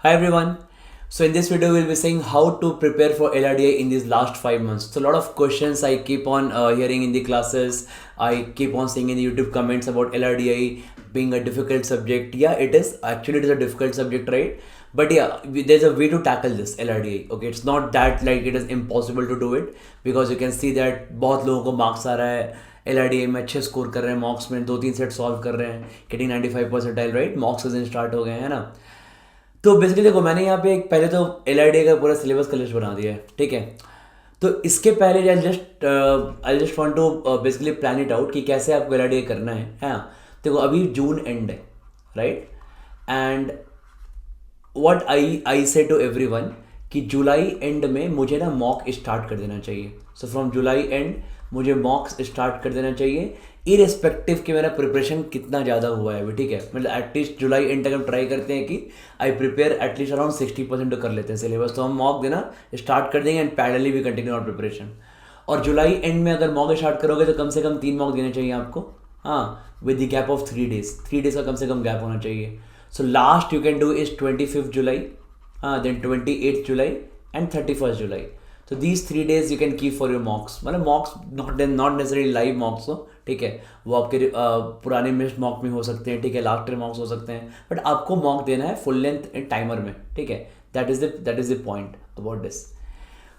Hi everyone. So in this video we'll be saying how to prepare for LRDI in these last 5 months. So a lot of questions I keep on hearing in the classes. I keep on seeing in the YouTube comments about LRDI being a difficult subject. Yeah, it is. Actually, it is a difficult subject, right? But yeah, there's a way to tackle this LRDI. Okay, it's not that like it is impossible to do it because you can see that बहुत लोगों को marks आ रहा है LRDI में अच्छे score कर रहे हैं मॉक्स में 2-3 सेट सॉल्व कर रहे हैं गेटिंग 95 परसेंटाइल राइट मॉक्स के दिन स्टार्ट हो गए हैं ना. तो बेसिकली देखो मैंने यहाँ पे एक पहले तो LRDI का पूरा सिलेबस का लिस्ट बना दिया है ठीक है. तो इसके पहले I just want to basically plan it out कि कैसे आपको LRDI करना है हाँ. देखो अभी जून एंड है right and what I say to everyone कि जुलाई एंड में मुझे ना मॉक स्टार्ट कर देना चाहिए. सो फ्रॉम जुलाई एंड मुझे मॉक्स स्टार्ट कर देना चाहिए इरेस्पेक्टिव कि मेरा प्रिपरेशन कितना ज़्यादा हुआ है अभी ठीक है. मतलब एटलीस्ट जुलाई एंड तक हम ट्राई करते हैं कि आई प्रिपेयर एटलीस्ट अराउंड 60% तो कर लेते हैं सिलेबस. तो हम मॉक देना स्टार्ट कर देंगे and parallelly we continue our preparation. और जुलाई एंड में अगर मॉक स्टार्ट करोगे तो कम से कम 3 मॉक देने चाहिए आपको हाँ with the gap of 3 days. 3 days का कम से कम गैप होना चाहिए. So last you can do is 25 July हाँ देन 28 जुलाई एंड 31 जुलाई. तो these 3 days you can keep for your mocks. मतलब mocks not necessary live mocks हो ठीक है. वो आपके पुराने मिस्ड मॉक में हो सकते हैं ठीक है. लास्ट ईयर मॉक्स हो सकते हैं बट आपको मॉक देना है फुल लेंथ टाइमर में ठीक है. That is the point about this.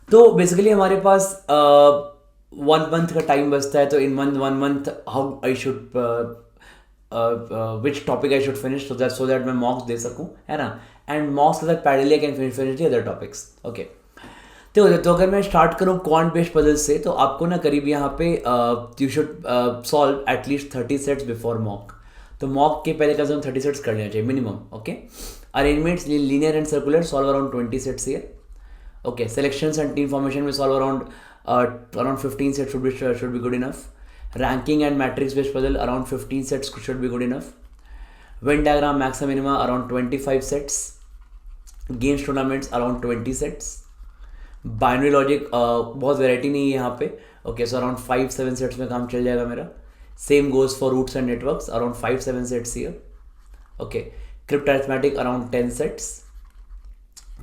तो बेसिकली हमारे पास 1 month का टाइम बचता है. तो इन 1 month how I should which topic I should finish so that मैं मॉक्स दे सकूँ है ना. एंड मॉक्स के साथ parallelly I can finish the other topics okay. तो अगर मैं स्टार्ट करूँ क्वांट बेस्ड पजल से तो आपको ना करीब यहाँ पे you should solve at least 30 sets before mock. तो मॉक के पहले कम से कम 30 सेट्स कर लेना चाहिए minimum okay. Arrangements linear and circular solve around 20 sets here okay. Selections and team formation में solve around 15 sets should be good enough. Ranking and matrix based puzzle around 15 sets should be good enough. Venn diagram maximum minima around 25 sets. Games tournaments around 20 sets. Binary logic बहुत variety नहीं है यहाँ पे okay. So around 5-7 sets में काम चल जाएगा मेरा. Same goes for routes and networks around 5-7 sets here okay. Crypt arithmetic around 10 sets.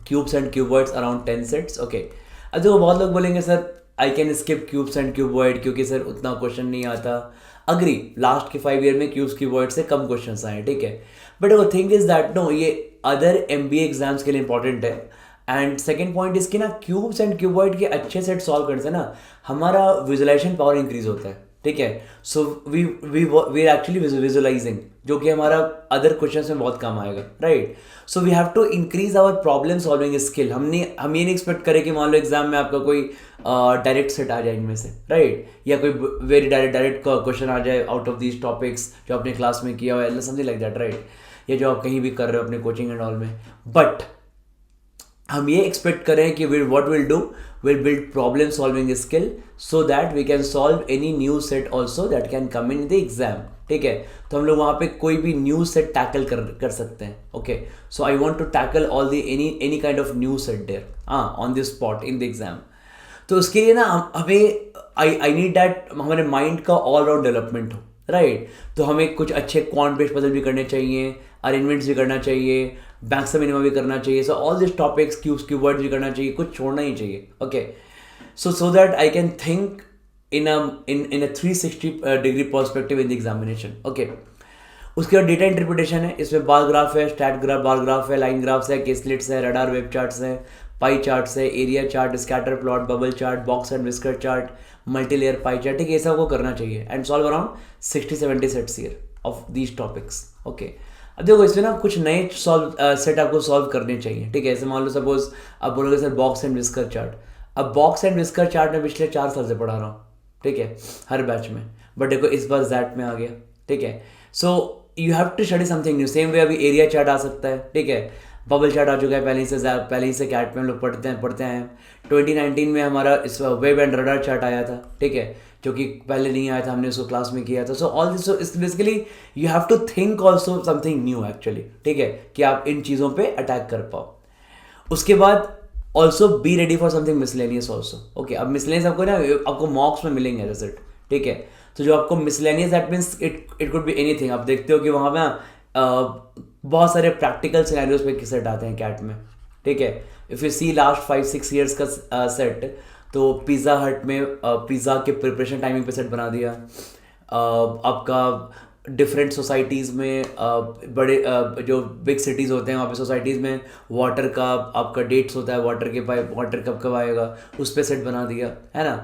Cubes and cuboids around 10 sets okay. अब देखो बहुत लोग बोलेंगे sir I can skip cubes and cuboid क्योंकि सर उतना क्वेश्चन नहीं आता. अग्री लास्ट के 5 ईयर में क्यूब्स क्यूबॉइड से कम क्वेश्चन आए ठीक है. बट वो थिंग इज दैट नो ये अदर MBA एग्जाम्स के लिए इंपॉर्टेंट है. एंड सेकेंड पॉइंट इसकी ना क्यूब्स एंड क्यूबॉइड के अच्छे सेट सॉल्व करते हैं ना हमारा विजुलाइजेशन पावर इंक्रीज होता है ठीक है. सो वी एक्चुअली विजुलाइजिंग जो कि हमारा अदर क्वेश्चंस में बहुत काम आएगा right. So we have to increase our problem solving skill. हम ये नहीं एक्सपेक्ट करें कि मान लो एग्जाम में आपका कोई डायरेक्ट सेट आ जाए इनमें से राइट या कोई वेरी डायरेक्ट क्वेश्चन आ जाए आउट ऑफ दीज टॉपिक्स जो आपने क्लास में किया हुआ है समथिंग लाइक दैट राइट. या जो आप कहीं भी कर रहे हो अपने कोचिंग एंड ऑल में. बट हम ये एक्सपेक्ट करें कि what will do will build problem solving skill so that we can solve any new set also that can come in the exam ठीक है. तो हम लोग वहाँ पे कोई भी न्यू सेट टैकल कर सकते हैं okay. So I want to tackle all the any kind of new set there on this spot in the exam. तो उसके लिए ना हमें आई नीड दैट हमारे माइंड का ऑल राउंड डेवलपमेंट हो राइट. तो हमें कुछ अच्छे क्वांट बेस्ड पजल भी करने चाहिए. अरेंजमेंट्स भी करना चाहिए. मैक्सिमम मिनिमम भी करना चाहिए. सो all this topics cubes cuboids भी करना चाहिए. कुछ छोड़ना ही चाहिए okay. So that I can think in a 360 degree perspective in the examination okay. उसके बाद डेटा इंटरप्रिटेशन है. इसमें बार ग्राफ है स्टैट ग्राफ बार ग्राफ है लाइन ग्राफ्स है केसलेट्स है रडार वेब चार्ट्स है पाई चार्ट्स है area chart scatter plot bubble chart box and whisker chart multi layer pie chart ठीक है. ये सब को करना चाहिए and solve around 60-70 sets here of these topics okay. अब देखो इसमें ना कुछ नए सेट आपको सॉल्व करने चाहिए ठीक है. ऐसे मान लो सपोज आप बोलोगे sir box and whisker chart. अब बॉक्स एंड विस्कर चार्ट में पिछले 4 साल से पढ़ा रहा हूँ ठीक है हर बैच में. बट देखो इस बार जैट में आ गया ठीक है. So you have to study something new. Same way अभी एरिया चार्ट आ सकता है ठीक है. बबल चार्ट आ चुका है पहले ही से कैट में हम लोग पढ़ते हैं. 2019 में हमारा इस वेब एंड रडार चार्ट आया था ठीक है जो कि पहले नहीं आया था. हमने उसको क्लास में किया था. So all this is basically you have to think also something new actually ठीक है कि आप इन चीज़ों पे अटैक कर पाओ. उसके बाद also be ready for something miscellaneous also okay. अब मिसलेनियस आपको मॉक्स में मिलेंगे एज इट ठीक है. तो जो आपको miscellaneous that means it could be anything. आप देखते हो कि वहाँ पे बहुत सारे प्रैक्टिकल सिनेरियोज पे सेट आते हैं कैट में, ठीक है। If you see last 5-6 years का सेट, तो पिज़्ज़ा हट में पिज़्ज़ा के प्रिपरेशन टाइमिंग पे सेट बना दिया। आपका डिफरेंट सोसाइटीज़ में बड़े जो बिग सिटीज़ होते हैं वहाँ पे सोसाइटीज़ में वाटर का आपका डेट्स होता है, वाटर के पाइप, वाटर कब कब आएगा उस पर सेट बना दिया, है ना।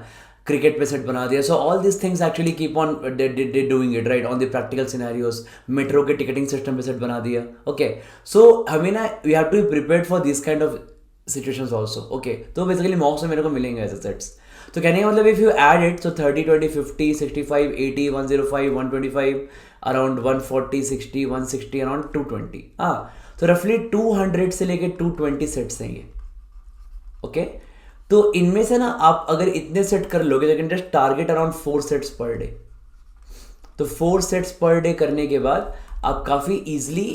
क्रिकेट पे सेट बना दिया। So all this things actually keep on doing it right on the practical scenarios. Metro के टिकटिंग सिस्टम पे सेट बना दिया, ओके। सो हमें ना we have to be prepared for this kind of situations also, okay. तो basically mocks में मेरे को मिलेंगे ऐसे सेट्स। तो कहने का मतलब if you add it, so 30, 20, 50, 65, 80, 105, 125, around 140, 60, 160, around 220, हाँ। तो रफली 200 से लेके 220 सेट्स हैं ये, ओके। तो इनमें से ना आप अगर इतने सेट कर लोगे तो can just target around 4 sets per day. तो 4 सेट्स पर डे करने के बाद आप काफ़ी easily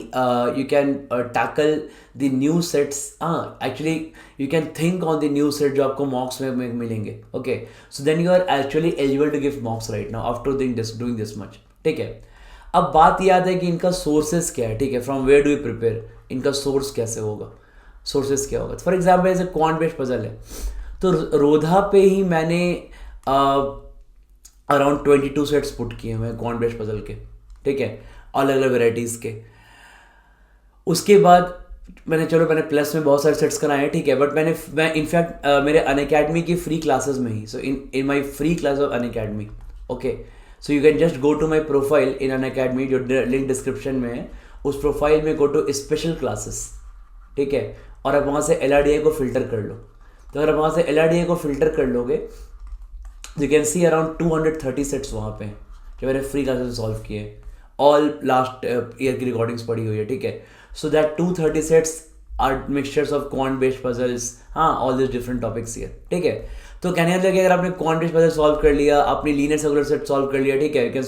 you can tackle the new sets. हाँ, actually you can think on the new set जो आपको मॉक्स में मिलेंगे, okay. So then you are actually eligible to give mocks right now after doing this much, ठीक है। अब बात याद है कि इनका सोर्सेज क्या है, ठीक है। From where do you prepare, इनका सोर्स कैसे होगा, सोर्सेज क्या होगा। फॉर एग्जाम्पल ऐसे क्वांट बेस्ड पजल है, तो रोधा पे ही मैंने अराउंड 22 सेट्स पुट किए हुए हैं क्वांट बेस्ड पजल के, ठीक है, अलग अलग वेराइटीज़ के। उसके बाद मैंने प्लस में बहुत सारे सेट्स कराए हैं, ठीक है। बट मैं इनफैक्ट मेरे अनअकैडमी की फ्री क्लासेस में ही, so in my free class of Unacademy, okay. So you can just go to my profile in Unacademy, जो लिंक डिस्क्रिप्शन में है। उस प्रोफाइल में गो टू स्पेशल क्लासेस, ठीक है, और आप वहाँ से LRDI को फिल्टर कर लो। तो अगर आप वहाँ से LRDI को फिल्टर कर लोगे, you can see around 230 sets वहाँ पे हैं जो मैंने फ्री क्लासेस में सॉल्व किए। ऑल लास्ट ईयर की रिकॉर्डिंग्स पड़ी हुई है, ठीक है। So that 230 sets are mixtures of quant based puzzles, हाँ, all this different topics here, ठीक है। तो कहने का अगर आपने क्वांट बेस्ड पजल सॉल्व कर लिया, अपनी लीनियर सर्कुलर सेट सॉल्व कर लिया, ठीक है, you can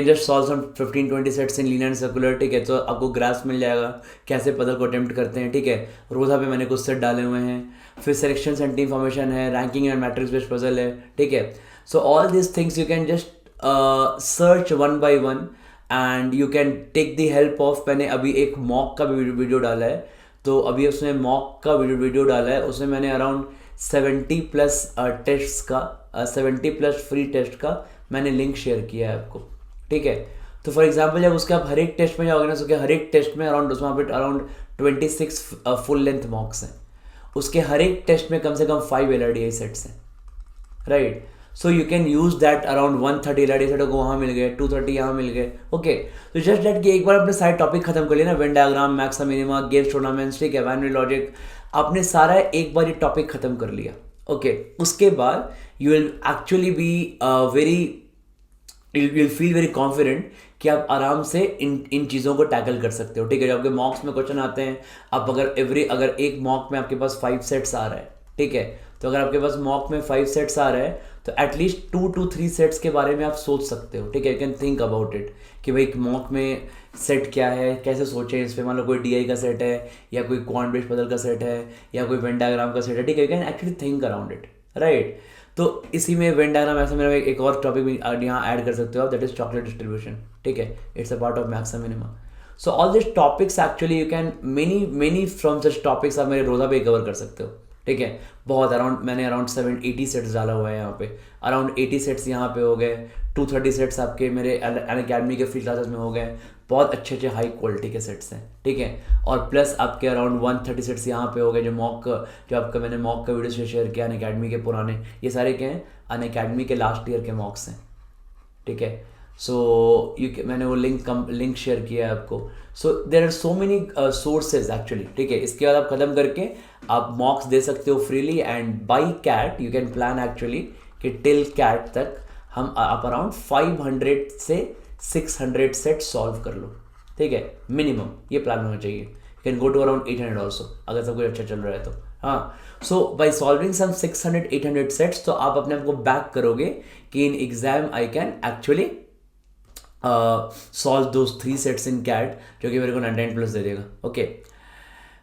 just solve some 15-20 sets in linear circular, ठीक है। तो आपको ग्रास्प मिल जाएगा कैसे पजल को अटेम्प्ट करते हैं, ठीक है। रोजा पे मैंने कुछ सेट डाले हुए हैं। फिर सिलेक्शन एंड टीम फॉर्मेशन है, ranking and matrix based puzzle है, ठीक है। So all this things you can just search one by one and you can take the help of. मैंने अभी एक मॉक का भी वीडियो डाला है, तो अभी उसमें मॉक का वीडियो डाला है, उसमें मैंने अराउंड 70+ टेस्ट्स का 70+ फ्री टेस्ट का मैंने लिंक शेयर किया है आपको, ठीक है। तो फॉर एग्जांपल जब उसके आप हर एक टेस्ट में जाओगे ना, उसके हर एक टेस्ट में अराउंड 26 फुल लेंथ मॉक्स हैं। उसके हर एक टेस्ट में कम से कम 5 LRDI सेट्स हैं, right. So you can use that. Around 130 LRDI set को वहाँ मिल गए, 230 यहाँ मिल गए, ओके। तो जस्ट दैट कि एक बार अपने सारे टॉपिक खत्म कर लिया ना, Venn diagram, मैक्सा minima, games tournaments, ठीक है, बाइनरी लॉजिक, आपने सारा एक बार ये टॉपिक खत्म कर लिया, ओके। उसके बाद you will actually be will feel very confident कि आप आराम से इन चीज़ों को टैकल कर सकते हो, ठीक है। जब आपके मॉक्स में क्वेश्चन आते हैं, आप अगर एक मॉक में आपके पास 5 सेट्स आ रहा है, ठीक है, तो अगर आपके पास मॉक में 5 सेट्स आ रहा है तो एटलीस्ट 2 to 3 सेट्स के बारे में आप सोच सकते हो, ठीक है। You can think about it कि भाई मॉक में सेट क्या है, कैसे सोचें इस पर। मान लो कोई DI का सेट है, या कोई क्वांट बेस्ड पजल का सेट है, या कोई वेन डायग्राम का सेट है, ठीक है। You can actually think around it, right. तो इसी में वेन डायग्राम ऐसा मेरा एक और टॉपिक भी यहाँ ऐड कर सकते हो आप, दैट इज चॉकलेट डिस्ट्रीब्यूशन, ठीक है। It's a part of मैक्सा minima. So all this topics actually you can many from such topics आप मेरे रोजा पे कवर कर सकते हो, ठीक है। बहुत मैंने अराउंड 780 सेट्स डाला हुआ है यहाँ पे। अराउंड 80 सेट्स यहाँ पे हो गए, 230 सेट्स आपके मेरे अनअकैडमी के फ्री क्लासेस में हो गए। बहुत अच्छे हाई क्वालिटी के सेट्स हैं, ठीक है। और प्लस आपके अराउंड 130 सेट्स यहाँ पे हो गए, जो आपका मैंने मॉक का वीडियो शेयर किया अनअकैडमी के पुराने, ये सारे क्या हैं, अनअकैडमी के लास्ट ईयर के मॉक्स हैं, ठीक है। सो मैंने वो लिंक शेयर किया है आपको। So there are so many sources actually, ठीक है। इसके बाद आप खत्म करके आप मॉक्स दे सकते हो freely, and by CAT you can plan actually कि टिल कैट तक आप अराउंड 500 से 600 सेट सॉल्व कर लो, ठीक है, मिनिमम ये प्लान होना चाहिए। You can go to around 800 also अगर सब कुछ अच्छा चल रहा है तो, हाँ। So by solving some 600-800 sets, तो आप अपने आप को बैक करोगे कि in exam I can actually solve those 3 sets in CAT, जो कि मेरे को 99+ दे देगा, ओके।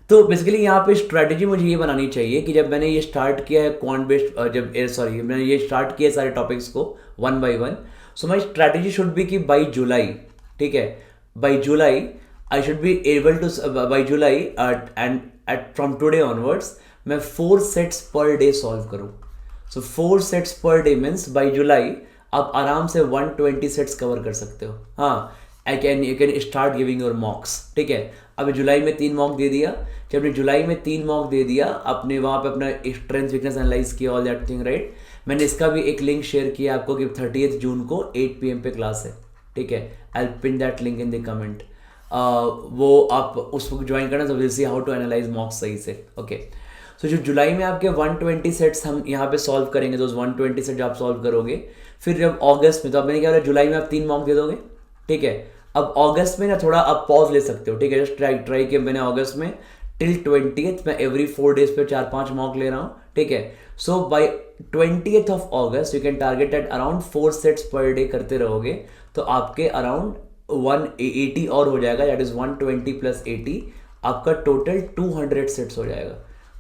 तो बेसिकली यहाँ पे स्ट्रैटेजी मुझे ये बनानी चाहिए कि जब मैंने ये स्टार्ट किया है क्वांट बेस्ड, मैंने ये स्टार्ट किया सारे टॉपिक्स को 1 by 1, so my strategy should be कि बाई जुलाई, ठीक है, by July I should be able to by July and at from today onwards मैं 4 sets per day solve करूँ. So 4 sets per day means by July आप आराम से 120 sets cover कर सकते हो. हाँ, you can start giving your मॉक्स. ठीक है, अभी जुलाई में 3 मॉक दे दिया. जब आपने जुलाई में 3 मॉक दे दिया, आपने वहाँ पे अपना स्ट्रेंथ वीकनेस एनालाइज किया, ऑल दैट थिंग, राइट. मैंने इसका भी एक लिंक शेयर किया आपको कि 30 जून को 8 PM पे क्लास है. ठीक है, I will pin that link in the comment. वो आप उसको ज्वाइन करना, तो will see how to analyse mocks सही से. ओके, सो जो जुलाई में आपके 120 सेट्स हम यहाँ पे सॉल्व करेंगे, तो 120 सेट आप सॉल्व करोगे. फिर जब अगस्त में, तो अब मैंने क्या बोला, जुलाई में आप 3 मॉक दे दोगे. ठीक है, अब अगस्त में ना थोड़ा आप पॉज ले सकते हो. ठीक है, जस्ट ट्राई किया मैंने अगस्त में टिल 20th मैं एवरी 4 days पे 4-5 मॉक ले रहा हूँ. ठीक है, so by 20th of August you can target at around 4 sets per day करते रहोगे, तो आपके अराउंड 180 और हो जाएगा. दैट इज 120 + 80, आपका टोटल 200 सेट्स हो जाएगा.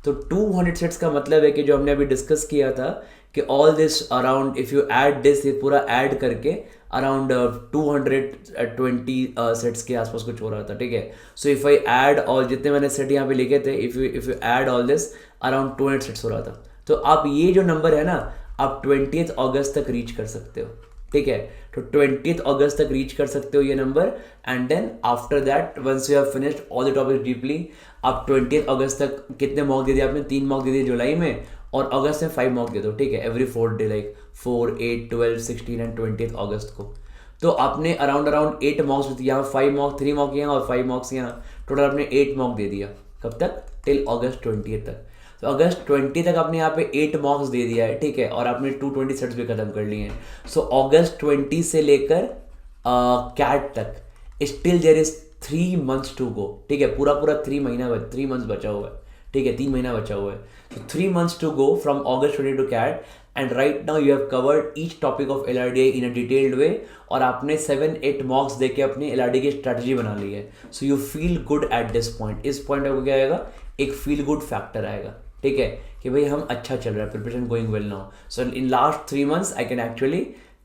तो 200 सेट्स का मतलब है कि जो हमने अभी डिस्कस किया था कि all this around if you add this, ये पूरा ऐड करके अराउंड 220 सेट्स के आसपास कुछ हो रहा था. ठीक है, सो इफ आई ऐड और जितने मैंने सेट यहाँ पे लिखे थे, if you add all this around 200 sets हो रहा था. तो आप ये जो नंबर है ना, आप 20th अगस्त तक रीच कर सकते हो. ठीक है, तो 20th अगस्त तक रीच कर सकते हो ये number. And then after that once you have finished all the topics deeply, आप 20th अगस्त तक कितने मॉक दे दिए आपने? 3 मॉक दे दिए जुलाई में, और अगस्त में 5 मॉक दे दो. ठीक है, every 4 day, like 4, 8, 12, 16 and 20th अगस्त को. तो आपने अराउंड 8 मॉक्स यहाँ, 5 मॉक, 3 मॉक यहाँ और 5 मॉक्स यहाँ, टोटल आपने 8 मॉक दे दिया. कब तक? टिल अगस्त 20 तक. तो अगस्त 20 तक आपने यहाँ पे 8 मॉक्स दे दिया है. ठीक है, और आपने 220 सेट्स भी खत्म कर लिए हैं. सो अगस्त 20 से लेकर कैट तक still there is 3 months to go. ठीक है, पूरा 3 months बचा हुआ है. ठीक है, 3 महीना बचा हुआ है. So 3 months to go from August 20 to CAT, and right now you have covered each topic of LRDI in a detailed way, और आपने 7-8 मॉक्स देके अपनी LRDI की स्ट्रैटेजी बना ली है. So you feel good at this point. इस point आपको क्या आएगा? एक फील गुड फैक्टर आएगा. ठीक है, कि भाई हम अच्छा चल रहा है, preparation going well now. So in last 3 months I can actually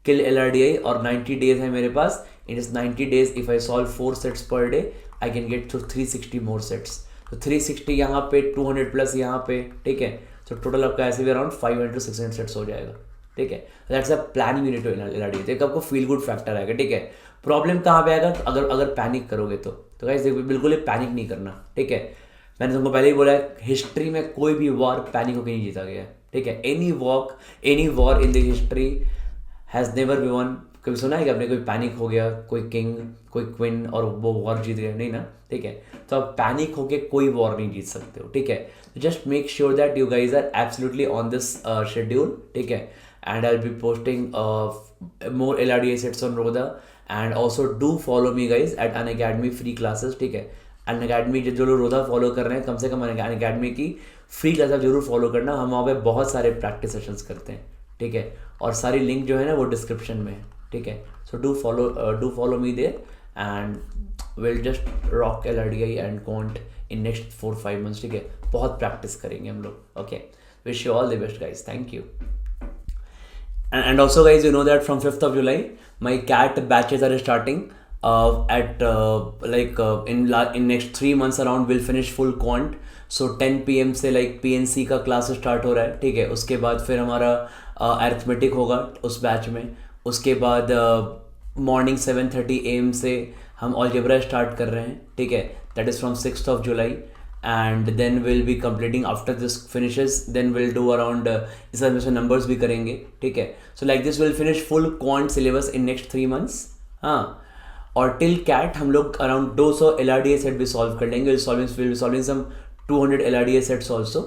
kill LRDI, और 90 days है मेरे पास. इन इस 90 days if I solve 4 sets per day, I can get to 360 more sets. तो 360 यहाँ पे, 200 प्लस यहाँ पे. ठीक है, तो टोटल आपका ऐसे भी अराउंड 500 to 600 सेट्स हो जाएगा. ठीक है, that's a plan unit LRDI. तो एक आपको फील गुड फैक्टर आएगा. ठीक है, प्रॉब्लम कहाँ पे आएगा? अगर पैनिक करोगे तो गाइस बिल्कुल ही पैनिक नहीं करना. ठीक है, मैंने तुमको पहले ही बोला है, हिस्ट्री में कोई भी वॉर पैनिक होकर नहीं जीता गया है. ठीक है, any war in the history has never be one. कभी सुना है कि आपने कोई पैनिक हो गया, कोई किंग, कोई क्वीन, और वो वॉर जीत गया? नहीं ना. ठीक है, तो आप पैनिक होके कोई वॉर नहीं जीत सकते हो. ठीक है, just make sure that you guys are absolutely on this schedule. ठीक है, and I will be posting more LRDI sets on Rodha, and also do follow me guys at Unacademy free classes. ठीक है, Unacademy जो लोग रोदा follow कर रहे हैं, कम से कम अनअकैडमी की फ्री क्लास आप जरूर फॉलो करना. हम वहाँ पे बहुत सारे प्रैक्टिस सेशंस करते हैं. ठीक है, और सारी लिंक जो है ना वो डिस्क्रिप्शन में है. ठीक है, so do follow me there, and will just rock LRDI and quant in next 4-5 months. ठीक है, बहुत प्रैक्टिस करेंगे हम लोग. Okay, wish you all the best guys. Thank you. And also guys, you know that from 5th of July my CAT batches are starting at in next 3 months around we'll finish full quant. So 10 PM से like PNC का class start हो रहा है. ठीक है, उसके बाद फिर हमारा अरिथमेटिक होगा उस बैच में. उसके बाद मॉर्निंग 7:30 AM से हम अलजेब्रा स्टार्ट कर रहे हैं. ठीक है, that is from 6th of July, and then we'll be completing after this finishes, then we'll do around इस बार में नंबर्स भी करेंगे. ठीक है, so like this we'll finish full quant syllabus in next 3 months. हाँ, और till CAT हम लोग around 200 LRDI सेट भी सॉल्व कर लेंगे. we'll be solving some 200 LRDI sets also,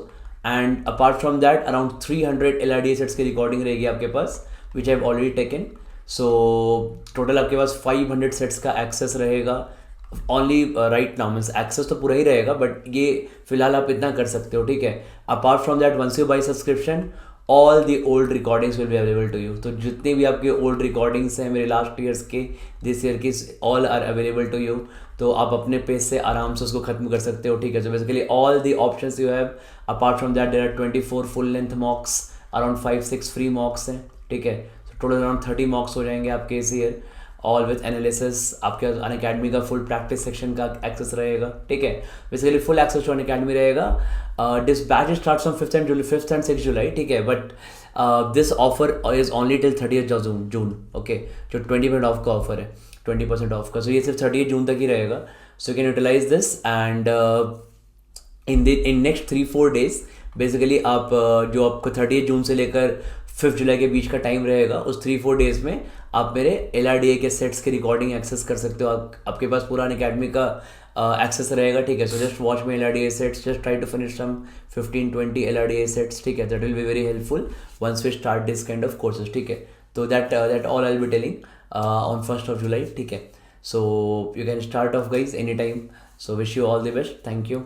and apart from that around 300 LRDI sets की recording रहेगी आपके पास, which I've already taken. So total आपके पास 500 सेट्स का एक्सेस रहेगा. Only right now means access तो पूरा ही रहेगा, बट ये फिलहाल आप इतना कर सकते हो. ठीक है, apart from that once you buy subscription all the old recordings will be available to you. तो जितनी भी आपके ओल्ड रिकॉर्डिंग्स हैं मेरे लास्ट ईयर्स के, दिस ईयर की, all are available to you. तो आप अपने पेज से आराम से उसको खत्म कर सकते हो. ठीक है, so basically all the options you have. Apart from that there are 24 full length mocks, around 5-6 free mocks हैं. ठीक है, टोटल अराउंड 30 मॉक्स हो जाएंगे आपके इस ईयर. All with analysis. आपके अन अकेडमी का फुल प्रैक्टिस सेक्शन का एक्सेस रहेगा, ठीक है। Basically full access to Unacademy रहेगा। This batch starts from 5th and 6th July, ठीक है। But this offer is only till 30th June, okay. जो 20% ऑफ का ऑफर है, 20% ऑफ का, सो ये सिर्फ 30 जून तक ही रहेगा। So you can utilise this and in next 3-4 days basically आप जो आपको 30 जून से लेकर 5 जुलाई के बीच का टाइम रहेगा, उस 3-4 डेज में आप मेरे LRDA के सेट्स की रिकॉर्डिंग एक्सेस कर सकते हो। आपके पास पूरा अनअकैडमी का एक्सेस रहेगा, ठीक है। So just watch my LRDA sets, just try to finish some 15-20 LRDA sets, ठीक है। That will be very helpful once we start this kind of courses, ठीक है। तो that all I will be telling on 1st of July, ठीक है। So you can start off guys any time. So wish you all the best, thank you.